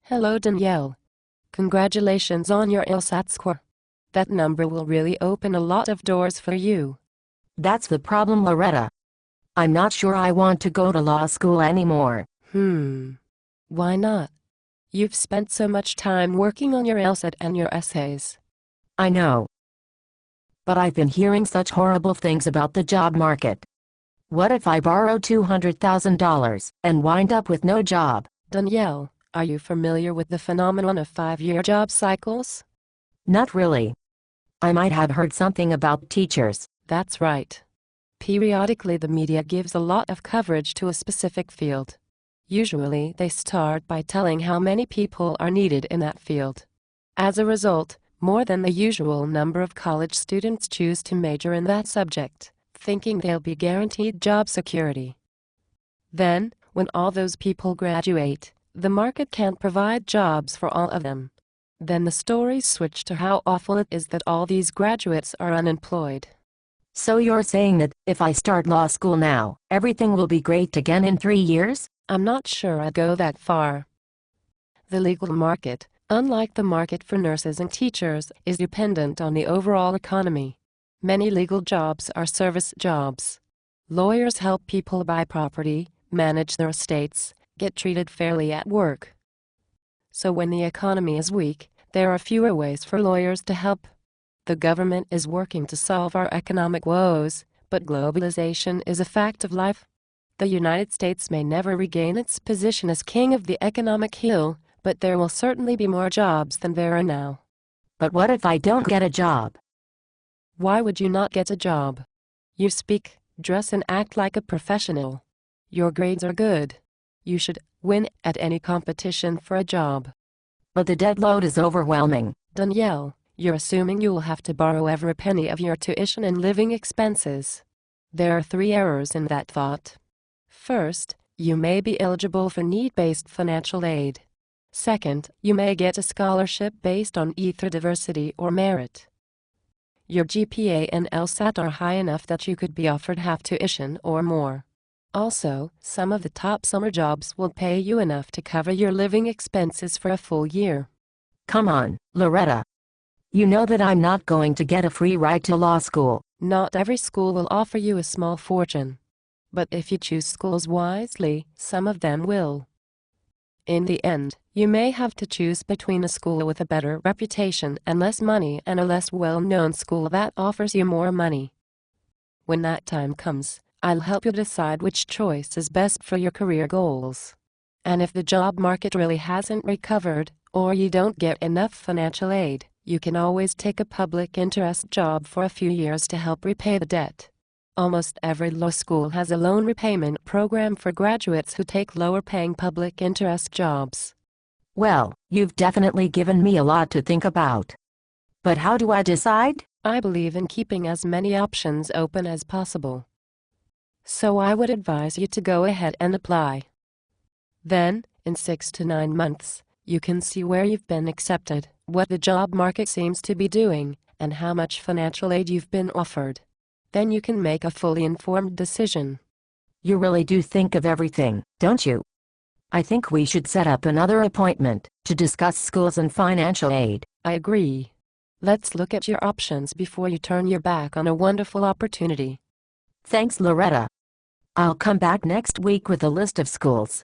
Hello Danielle. Congratulations on your LSAT score. That number will really open a lot of doors for you. That's the problem, Loretta. I'm not sure I want to go to law school anymore. Why not? You've spent so much time working on your LSAT and your essays. I know. But I've been hearing such horrible things about the job market. What if I borrow $200,000 and wind up with no job? Danielle, are you familiar with the phenomenon of 5-year job cycles? Not really. I might have heard something about teachers. That's right. Periodically the media gives a lot of coverage to a specific field. Usually they start by telling how many people are needed in that field. As a result, more than the usual number of college students choose to major in that subject, thinking they'll be guaranteed job security. Then, when all those people graduate, the market can't provide jobs for all of them. Then the stories switch to how awful it is that all these graduates are unemployed. So you're saying that if I start law school now, everything will be great again in 3 years? I'm not sure I'd go that far. The legal market, unlike the market for nurses and teachers, is dependent on the overall economy. Many legal jobs are service jobs. Lawyers help people buy property, manage their estates, get treated fairly at work. So when the economy is weak, there are fewer ways for lawyers to help. The government is working to solve our economic woes, but globalization is a fact of life. The United States may never regain its position as king of the economic hill, but there will certainly be more jobs than there are now. But what if I don't get a job? Why would you not get a job? You speak, dress and act like a professional. Your grades are good. You should win at any competition for a job. But the debt load is overwhelming. Danielle, you're assuming you will have to borrow every penny of your tuition and living expenses. There are 3 errors in that thought. First, you may be eligible for need-based financial aid. Second, you may get a scholarship based on either diversity or merit. Your GPA and LSAT are high enough that you could be offered half tuition or more. Also, some of the top summer jobs will pay you enough to cover your living expenses for a full year. Come on, Loretta. You know that I'm not going to get a free ride to law school. Not every school will offer you a small fortune. But if you choose schools wisely, some of them will. In the end, you may have to choose between a school with a better reputation and less money and a less well-known school that offers you more money. When that time comes, I'll help you decide which choice is best for your career goals. And if the job market really hasn't recovered, or you don't get enough financial aid, you can always take a public interest job for a few years to help repay the debt. Almost every law school has a loan repayment program for graduates who take lower-paying public interest jobs. Well, you've definitely given me a lot to think about. But how do I decide? I believe in keeping as many options open as possible. So I would advise you to go ahead and apply. Then, in 6 to 9 months, you can see where you've been accepted, what the job market seems to be doing, and how much financial aid you've been offered. Then you can make a fully informed decision. You really do think of everything, don't you? I think we should set up another appointment to discuss schools and financial aid. I agree. Let's look at your options before you turn your back on a wonderful opportunity. Thanks, Loretta. I'll come back next week with a list of schools.